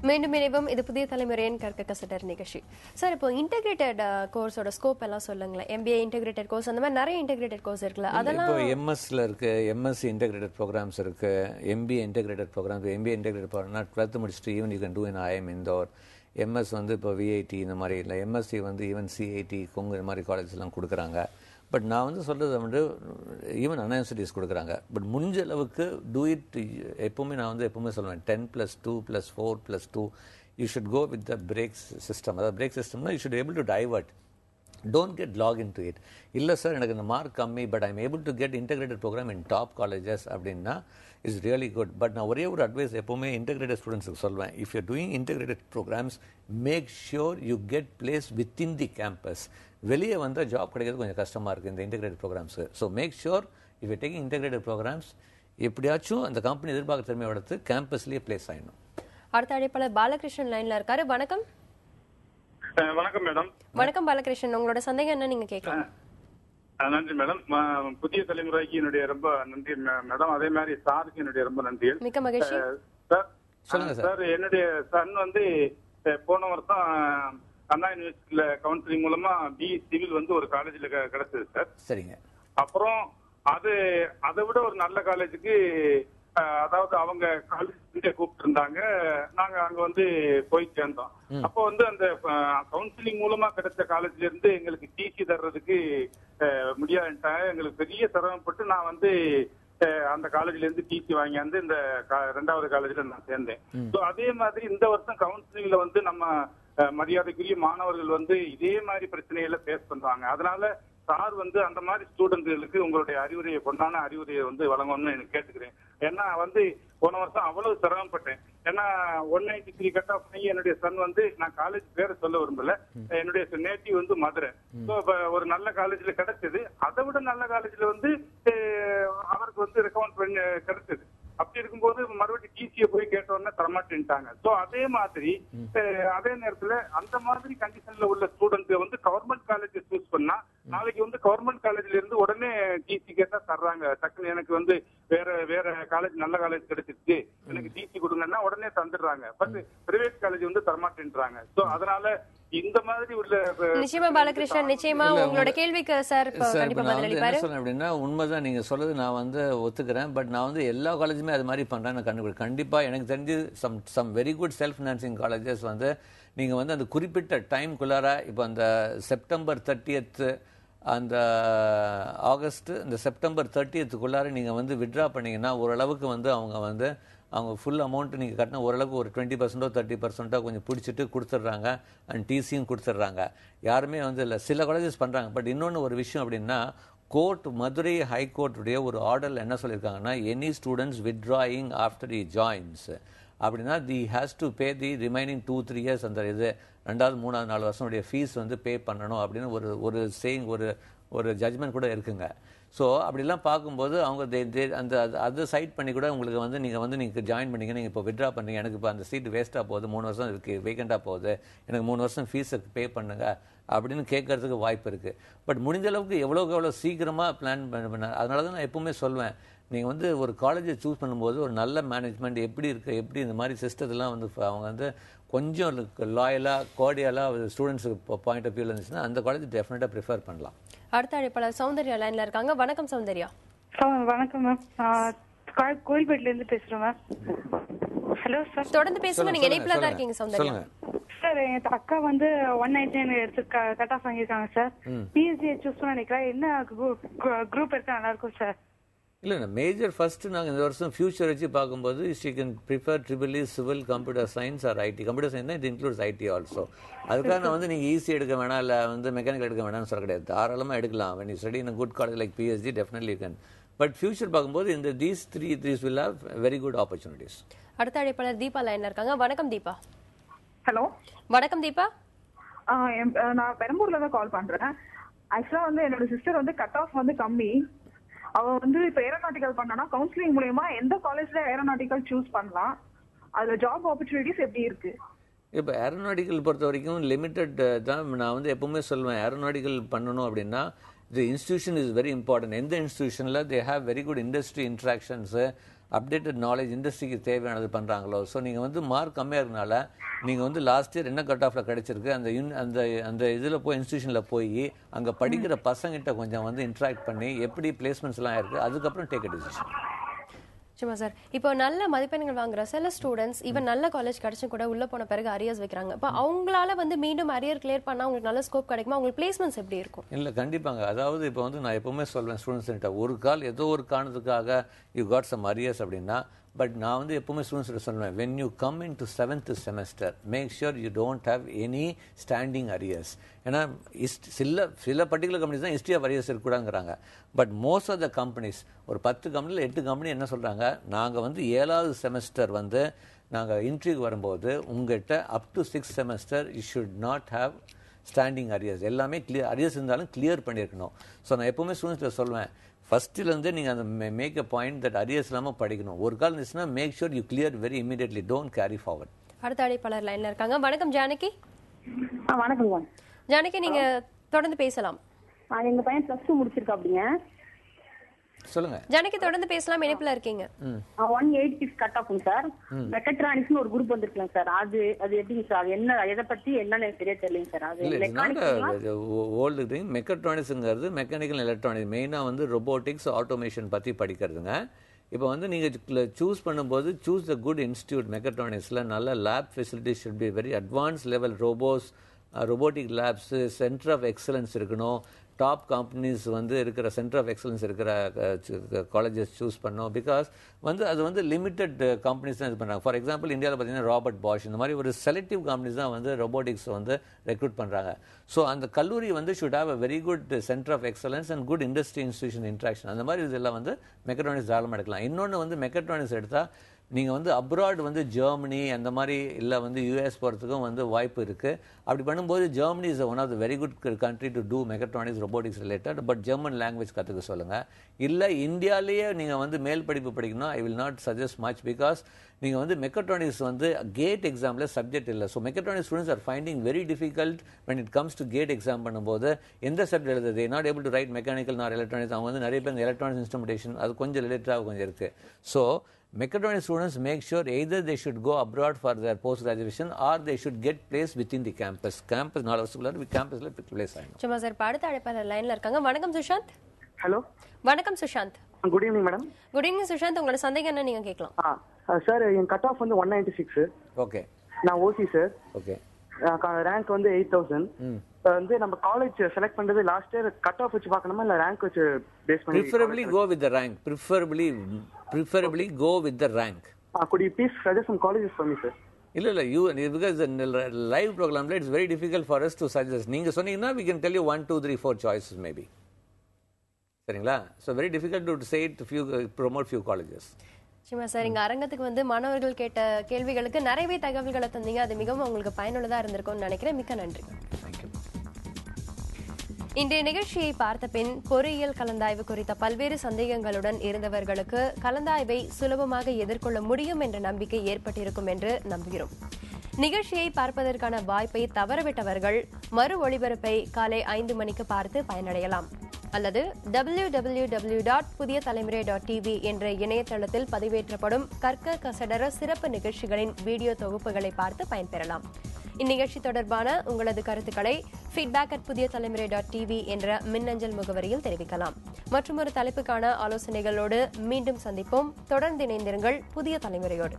மீண்டும் இணைவோம். இது புதிய தலைமுறையின் கற்க கசடர் நிகழ்ச்சி. சார், இப்போ இன்டெகிரேட்டட் கோர்ஸோட ஸ்கோப் எல்லாம் சொல்லுங்களேன். MBA இன்டெகிரேட்டட் கோர்ஸ், அந்த மாதிரி நிறைய இன்டெகிரேட்டட் கோர்ஸ் இருக்குல்ல, அதெல்லாம் இப்போ எம்எஸ்ல இருக்கு, எம்எஸ்சி இன்டெகிரேட்டட் ப்ரோக்ராம்ஸ் இருக்கு, MBA integrated programs. MBA integrated ப்ரோக்ராம்னா 12th முடிச்சுட்டு even you can do in IIM Indore. MS வந்து இப்போ VIT இந்த மாதிரி இல்லை, MSc வந்து ஈவன் CIT கொங்கு இந்த மாதிரி காலேஜ்லாம் கொடுக்குறாங்க. பட் நான் வந்து சொல்கிறது வந்து ஈவன் அண்ணா யூனிவர்சிட்டிஸ் கொடுக்குறாங்க. பட் முடிஞ்ச அளவுக்கு டூ இட். எப்போவுமே நான் வந்து எப்போவுமே சொல்லுவேன் 10+2+4+2 you should go with the breaks system. அதாவது break சிஸ்டம்னா you should be able to divert. Don't get log into it. இல்லை சார் எனக்கு இந்த மார்க் கம்மி but I'm able to get integrated program in top colleges அப்படின்னா is really good. But நான் ஒரே ஒரு advice எப்போவுமே இன்டெகிரேட்டட் ஸ்டூடெண்ட்ஸுக்கு சொல்வேன். If you're doing integrated programs make sure you get place within the campus. வெளியே வந்தால் ஜாப் கிடைக்கிறது கொஞ்சம் கஷ்டமாக இருக்குது இந்த integrated programs. So make sure if you taking integrated programs எப்படியாச்சும் அந்த கம்பெனி எதிர்பார்க்க திறமையை எடுத்து கேம்பஸ்லேயே பிளேஸ் ஆகிடணும். அடுத்த அழைப்பாளர் பாலகிருஷ்ணன் லைன்ல இருக்காரு. வணக்கம். வணக்கம் மேடம். வணக்கம் பாலகிருஷ்ணன், உங்களோட சந்தேகம் என்ன நீங்க கேட்கலாம். நன்றி மேடம். புதிய தலைமுறைக்கு என்னுடைய ரொம்ப நன்றி மேடம். அதே மாதிரி சாருக்கு என்னுடைய ரொம்ப நன்றி. மிக்க மகிழ்ச்சி சார். என்னுடைய சன் வந்து போன வருஷம் அண்ணா யூனிவர்சிட்டியில கவுன்சிலிங் மூலமா BE சிவில் வந்து ஒரு காலேஜ்ல கிடைச்சது சார். சரிங்க. அப்புறம் அதை விட ஒரு நல்ல காலேஜுக்கு, அதாவது அவங்க காலேஜ் கூப்பிட்டு இருந்தாங்க. நாங்க அங்க வந்து போய் சேர்ந்தோம். அப்போ வந்து அந்த கவுன்சிலிங் மூலமா கிடைச்ச காலேஜ்ல இருந்து எங்களுக்கு டிசி தர்றதுக்கு முடியாதுட்டாங்க. எங்களுக்கு பெரிய சிரமப்பட்டு நான் வந்து அந்த காலேஜ்ல இருந்து டிசி வாங்கியாந்து இந்த 2வது காலேஜ்ல நான் சேர்ந்தேன். ஸோ அதே மாதிரி இந்த வருஷம் கவுன்சிலிங்ல வந்து நம்ம மரியாதைக்குரிய மாணவர்கள் வந்து இதே மாதிரி பிரச்சனைகளை ஃபேஸ் பண்றாங்க. அதனால சார் வந்து அந்த மாதிரி ஸ்டூடெண்ட்களுக்கு உங்களுடைய அறிவுரையை கொண்டான அறிவுரையை வந்து வழங்கணும்னு எனக்கு கேட்டுக்கிறேன். ஏன்னா வந்து போன வருஷம் அவ்வளவு சிரமப்பட்டேன். ஏன்னா 193 கட் ஆஃப் பண்ணி என்னுடைய சன் வந்து, நான் காலேஜ் பேரை சொல்ல விரும்பல, என்னுடைய நேட்டிவ் வந்து மதுரை. ஸோ ஒரு நல்ல காலேஜ்ல கிடைச்சது. அதை விட நல்ல காலேஜ்ல வந்து அவருக்கு வந்து ரெக்கமெண்ட் பண்ணி கிடைச்சது. அப்படி இருக்கும்போது மறுபடியும் டிசியை போய் கேட்டோன்னே தரமாட்டேன்ட்டாங்க. ஸோ அதே மாதிரி அதே நேரத்துல அந்த மாதிரி கண்டிஷன்ல உள்ள ஸ்டூடெண்ட் வந்து கவர்மெண்ட் காலேஜ் சூஸ் பண்ணா நாளைக்கு வந்து கவர்மெண்ட் காலேஜ்ல இருந்து உடனே டிசி கேட்டா தர்றாங்க. டக்குன்னு எனக்கு வந்து வேற காலேஜ் நல்ல காலேஜ் கிடைச்சிருச்சு எனக்கு டிசி கொடுங்கன்னா உடனே தந்துடுறாங்க. பட் பிரைவேட் காலேஜ் வந்து தரமாட்டேன்றாங்க. ஸோ அதனால இந்த மாதிரி உள்ள நிச்சயமா பாலகிருஷ்ணன், நிச்சயமா உங்களோட கேள்விக்கு சார் கண்டிப்பா பதில் அளிப்பாரு. அப்படின்னா உண்மைதான் நீங்க சொல்றது, நான் வந்து ஒத்துக்கிறேன். பட் நான் வந்து எல்லா காலேஜுமே அது மாதிரி பண்றேன்னு கண்டுபிடி. கண்டிப்பா எனக்கு தெரிஞ்சு some very good self financing colleges வந்து நீங்க வந்து அந்த குறிப்பிட்ட டைம்குள்ளார இப்போ அந்த செப்டம்பர் 30th அந்த ஆகஸ்ட் இந்த செப்டம்பர் 30th நீங்கள் வந்து வித்ட்ரா பண்ணிங்கன்னா ஓரளவுக்கு வந்து அவங்க ஃபுல் அமௌண்ட்டு நீங்கள் கட்டின ஓரளவுக்கு ஒரு 20%ஓ 30%ஓ கொஞ்சம் பிடிச்சிட்டு கொடுத்துட்றாங்க. அண்ட் டிசியும் கொடுத்துட்றாங்க. யாருமே வந்து இல்லை, சில காலேஜஸ் பண்ணுறாங்க. பட் இன்னொன்று ஒரு விஷயம் அப்படின்னா, கோர்ட் மதுரை ஹைகோர்ட்டுடைய ஒரு ஆர்டரில் என்ன சொல்லியிருக்காங்கன்னா, any students withdrawing after the joins அப்படின்னா the has to pay the remaining 2-3 years அந்த இது 2வது 3வது 4 வருஷனுடைய ஃபீஸ் வந்து பே பண்ணணும் அப்படின்னு ஒரு சேயிங் ஒரு ஜட்ஜ்மெண்ட் கூட இருக்குங்க. ஸோ அப்படிலாம் பார்க்கும்போது அவங்க அந்த அதை சைட் பண்ணி கூட உங்களுக்கு வந்து நீங்கள் ஜாயின் பண்ணிங்க, நீங்கள் இப்போ வித்ட்ரா பண்ணுறீங்க, எனக்கு இப்போ அந்த சீட் வேஸ்ட்டாக போகுது, 3 வருஷம் இருக்குது வேகண்டாக போகுது, எனக்கு 3 வருஷம் ஃபீஸுக்கு பே பண்ணுங்க அப்படின்னு கேட்கறதுக்கு வாய்ப்பு இருக்குது. பட் முடிஞ்ச அளவுக்கு எவ்வளோ சீக்கிரமாக பிளான் பண்ண. அதனால தான் நான் எப்பவுமே சொல்வேன், நீங்கள் வந்து ஒரு காலேஜை சூஸ் பண்ணும்போது ஒரு நல்ல மேனேஜ்மெண்ட் எப்படி இந்த மாதிரி சிஸ்டத்தெல்லாம் வந்து அவங்க வந்து கொஞ்சம் லாயலாக கோடியலாக ஸ்டூடெண்ட்ஸுக்கு பாயிண்ட் ஆஃப் வியூவில் இருந்துச்சுன்னா அந்த காலேஜ் டெஃபினட்டாக ப்ரிஃபர் பண்ணலாம். அடுத்த அழைப்பாளர் சௌந்தர்யா லைன்ல இருக்காங்க. வணக்கம் சௌந்தர்யா. வணக்கம் மேம், கோயில்பேட்ல இருந்து பேசுறேன் மேம். ஹலோ சார், தொடர்ந்து பேசுங்க, நீங்க இணைப்புல தான் இருக்கீங்க சௌந்தர்யா. சார், என் அக்கா வந்து 199 எடுத்து கட் ஆஃப் வாங்கியிருக்காங்க சார். பிஎஸ்சி சூஸ் பண்ண நினைக்கிறேன். என்ன குரூப் எடுத்தா நல்லா இருக்கும் சார்? இல்லை, மேஜர் ஃபர்ஸ்ட் நாங்கள் இந்த வருஷம் ஃபியூச்சர் வச்சு பார்க்கும்போது she can prefer triple civil, computer science or IT. Computer science தான், இது இன்க்ளூட்ஸ் ஐடி ஆல்சோ. அதுக்காக நான் வந்து நீங்கள் ஈஸி எடுக்க வேணாம், இல்லை வந்து மெக்கானிக்கல் எடுக்க வேணாம்னு சொல்ல கிடையாது. தாராளமாக எடுக்கலாம். when you study in a good college like PSG, definitely you can. But future பார்க்கும்போது இந்த these will have very good opportunities. அடுத்த அழைப்பாளர் தீபா லைன்ல இருக்காங்க. வணக்கம் தீபா. ஹலோ, வணக்கம் தீபா. நான் பெரம்பூர்ல தான் கால் பண்றேன். ஆக்சுவலா வந்து என்னோட சிஸ்டர் வந்து கட் ஆஃப் வந்து கம்மி. அவ வந்து இப்ப ஏரோநாட்டிக்கல் பண்ணனா கவுன்சிலிங் மூலமா எந்த காலேஜ்ல ஏரோநாட்டிக்கல் சூஸ் பண்ணலாம்? அதுல ஜாப் ஆப்பர்ச்சுனிட்டிஸ் எப்படி இருக்கு? இப்போ ஏரோநாட்டிக்கல் பொறுத்த வரைக்கும் லிமிட்டட் தான். நான் வந்து எப்பவுமே சொல்லுவேன், ஏரோநாட்டிக்கல் பண்ணணும் அப்படின்னா the institution is very important. எந்த இன்ஸ்டிடியூஷனில் they have very good industry interactions, updated knowledge இண்டஸ்ட்ரிக்கு தேவையானது பண்ணுறாங்களோ. ஸோ நீங்கள் வந்து மார்க் கம்மியாக இருக்கனால நீங்கள் வந்து லாஸ்ட் இயர் என்ன கட் ஆஃபில் கிடைச்சிருக்கு அந்த இதில் போய் இன்ஸ்டியூஷனில் போய் அங்கே படிக்கிற பசங்கிட்ட கொஞ்சம் வந்து இன்ட்ராக்ட் பண்ணி எப்படி பிளேஸ்மெண்ட்ஸ்லாம் இருக்குது, அதுக்கப்புறம் டேக் அ டிசிஷன். சும்மா சார், இப்போ நல்ல மதிப்பெண்கள் வாங்குற சில ஸ்டூடெண்ட்ஸ் ஈவன் நல்ல காலேஜ் கிடைச்சும் கூட உள்ள போன பிறகு அரியர்ஸ் வைக்கிறாங்க. இப்போ அவங்களால வந்து மீண்டும் அரியர் கிளியர் பண்ணா உங்களுக்கு நல்ல ஸ்கோப் கிடைக்குமா? உங்களுக்கு பிளேஸ்மெண்ட்ஸ் எப்படி இருக்கும்? இல்லை, கண்டிப்பாங்க. அதாவது இப்போ வந்து நான் எப்பவுமே சொல்வேன் ஸ்டூடெண்ட்ஸ்கிட்ட, ஒரு கால் ஏதோ ஒரு காரணத்துக்காக யூ காட் சம் அரியர்ஸ் அப்படின்னா, பட் நான் வந்து எப்பவுமே ஸ்டூடெண்ட்ஸ்கிட்ட சொல்லுவேன், when you come into 7th semester make sure you don't have any standing arrears. ஏன்னா சில பர்டிகுலர் கம்பெனிஸ் தான் ஹிஸ்ட்ரி ஆஃப் அரியர்ஸ் இருக்கக்கூடாதுங்கிறாங்க. But most of the companies, ஒரு 10 கம்பெனியில் 8 கம்பெனி என்ன சொல்கிறாங்க, நாங்கள் வந்து 7வது செமஸ்டர் வந்து நாங்கள் இன்டர்வியூக்கு வரும்போது உங்கள்கிட்ட up to 6th semester you should not have standing arrears. எல்லாமே கிளியர், அரியர்ஸ் இருந்தாலும் கிளியர் பண்ணியிருக்கணும். ஸோ நான் எப்போவுமே ஸ்டூடெண்ட்ஸில் சொல்லுவேன், ஃபஸ்ட்டிலேருந்து நீங்கள் அந்த make a point that arrears இல்லாமல் படிக்கணும். ஒரு கால் இருந்துச்சுன்னா make sure you clear very immediately, don't carry forward. அடுத்த அழைப்பாளர் லைனில் இருக்காங்க. வணக்கம் ஜானகி. வணக்கங்க ஜானகி, நீங்கள் தொடர்ந்து பேசலாம். எங்க பையன் +2 முடிச்சிருக்கா அப்படிங்க. சொல்லுங்க ஜானகி, தொடர்ந்து பேசலாம், இணைப்புல இருக்கீங்க. 186 கட் ஆஃப்ங்க சார். மெக்கட்ரானிக்ஸ்னு ஒரு குரூப் வந்திருக்கலாம் சார். அது எப்படிங்க சார்? அது என்ன, எதை பத்தி என்னன்னு சரியா தெரியலங்க சார். அது ஓல்டு திங். மெக்கட்ரானிக்ஸ்ங்கிறது மெக்கானிக்கல் எலக்ட்ரானிக்ஸ், மெயினாக வந்து ரொபோட்டிக்ஸ் ஆட்டோமேஷன் பற்றி படிக்கிறதுங்க. இப்போ வந்து நீங்கள் சூஸ் பண்ணும்போது சூஸ் த குட் இன்ஸ்டியூட். மெக்கட்ரானிக்ஸில் நல்ல lab facilities should be very advance level robotic labs, centre of excellence இருக்கணும். டாப் கம்பெனிஸ் வந்து இருக்கிற சென்டர் ஆஃப் எக்ஸலன்ஸ் இருக்கிற காலேஜஸ் சூஸ் பண்ணோம். பிகாஸ் வந்து அது வந்து லிமிட்டட் கம்பெனிஸ் தான் இது பண்ணுறாங்க. ஃபார் எக்ஸாம்பிள் இந்தியாவில் பார்த்தீங்கன்னா ராபர்ட் பாஷ், இந்த மாதிரி ஒரு செலக்டிவ் கம்பெனிஸ் தான் வந்து ரொபோட்டிக்ஸ் வந்து ரெக்ரூட் பண்ணுறாங்க. ஸோ அந்த கல்லூரி வந்து should have a very good centre of excellence and good industry institution interaction. அந்த மாதிரி இதெல்லாம் வந்து மெக்கட்ரானிக்ஸ் தாராளமாக எடுக்கலாம். இன்னொன்று வந்து மெக்கட்ரானிக்ஸ் எடுத்தால் நீங்கள் வந்து அப்ராட் வந்து ஜெர்மனி அந்த மாதிரி இல்லை வந்து யூஎஸ் போகிறதுக்கும் வந்து வாய்ப்பு இருக்குது. அப்படி பண்ணும்போது Germany is one of the very good country to do mechatronics robotics related. But German language கற்றுக்க சொல்லுங்கள். இல்லை இந்தியாவிலேயே நீங்கள் வந்து மேல் படிப்பு படிக்கணும், I will not suggest much. Because நீங்கள் வந்து மெக்கட்ரானிக்ஸ் வந்து கேட் எக்ஸாமில் சப்ஜெக்ட் இல்லை. So mechatronics students are finding very difficult when it comes to GATE exam பண்ணும்போது எந்த சப்ஜெக்ட் எழுதுறது, they not able to write mechanical nor electronics. அவங்க வந்து நிறைய பேர் எலக்ட்ரானிக்ஸ் இன்ஸ்ட்ருமெண்டேஷன் அது கொஞ்சம் ரிலேட்டடாக கொஞ்சம் இருக்குது. So mechatronics students make sure either they should go abroad for their post graduation or they should get placed within the campus. Campus 4 வருஷத்துக்குள்ள campusல place ஆயிடும். சும்மா சார், அடுத்த அழைப்பாளர் லைன்ல இருக்காங்க. வணக்கம் சுஷாந்த். ஹலோ. வணக்கம் Sushant. Good evening madam. Good evening Sushant, உங்களோட சந்தேகம் என்ன நீங்க கேட்கலாம். சார், என் கட் ஆஃப் வந்து 196. ஓகே. நான் ஓசி சார். ஓகே. ரேங்க் வந்து 8000. வந்து நம்ம காலேஜ் செலக்ட் பண்றது லாஸ்ட் இயர் கட் ஆஃப் வச்சு பார்க்கணுமா இல்ல ரேங்க் வச்சு பேஸ் பண்ணி? Preferably go with the rank. Preferably go with the rank. Could you please suggest some colleges for me, sir? இல்ல you because the live program it's very difficult for us to suggest. நீங்க சொன்னீங்கன்னா we can tell you 1 2 3 4 choices maybe. சரிங்களா? So very difficult to say it promote few colleges. சும்மா sir, இங்க அரங்கத்துக்கு வந்து மாணவர்கள் கேட்ட கேள்விகளுக்கு நிறையவே தகவல்களை தந்தீங்க. அது மிகவும் உங்களுக்கு பயனுள்ளதா இருந்திருக்கும்னு நினைக்கிறேன். மிக்க நன்றி. Thank you. இன்றைய நிகழ்ச்சியை பார்த்த பின் பொறியியல் கலந்தாய்வு குறித்த பல்வேறு சந்தேகங்களுடன் இருந்தவர்களுக்கு கலந்தாய்வை சுலபமாக எதிர்கொள்ள முடியும் என்ற நம்பிக்கை ஏற்பட்டிருக்கும் என்று நம்புகிறோம். நிகழ்ச்சியை பார்ப்பதற்கான வாய்ப்பை தவறவிட்டவர்கள் மறு ஒளிபரப்பை காலை 5 மணிக்கு பார்த்து பயனடையலாம். அல்லது www.pudiyatalamurai.tv என்ற இணையதளத்தில் பதிவேற்றப்படும் கற்க கசடர சிறப்பு நிகழ்ச்சிகளின் வீடியோ தொகுப்புகளை பார்த்து பயன்பெறலாம். இந்நிகழ்ச்சி தொடர்பான உங்களது கருத்துக்களை feedback@pudiyatalamurai.tv என்ற மின்னஞ்சல் முகவரியில் தெரிவிக்கலாம். மற்றொரு தலைப்புக்கான ஆலோசனைகளோடு மீண்டும் சந்திப்போம். தொடர்ந்து இணைந்திருங்கள் புதிய தலைமுறையோடு.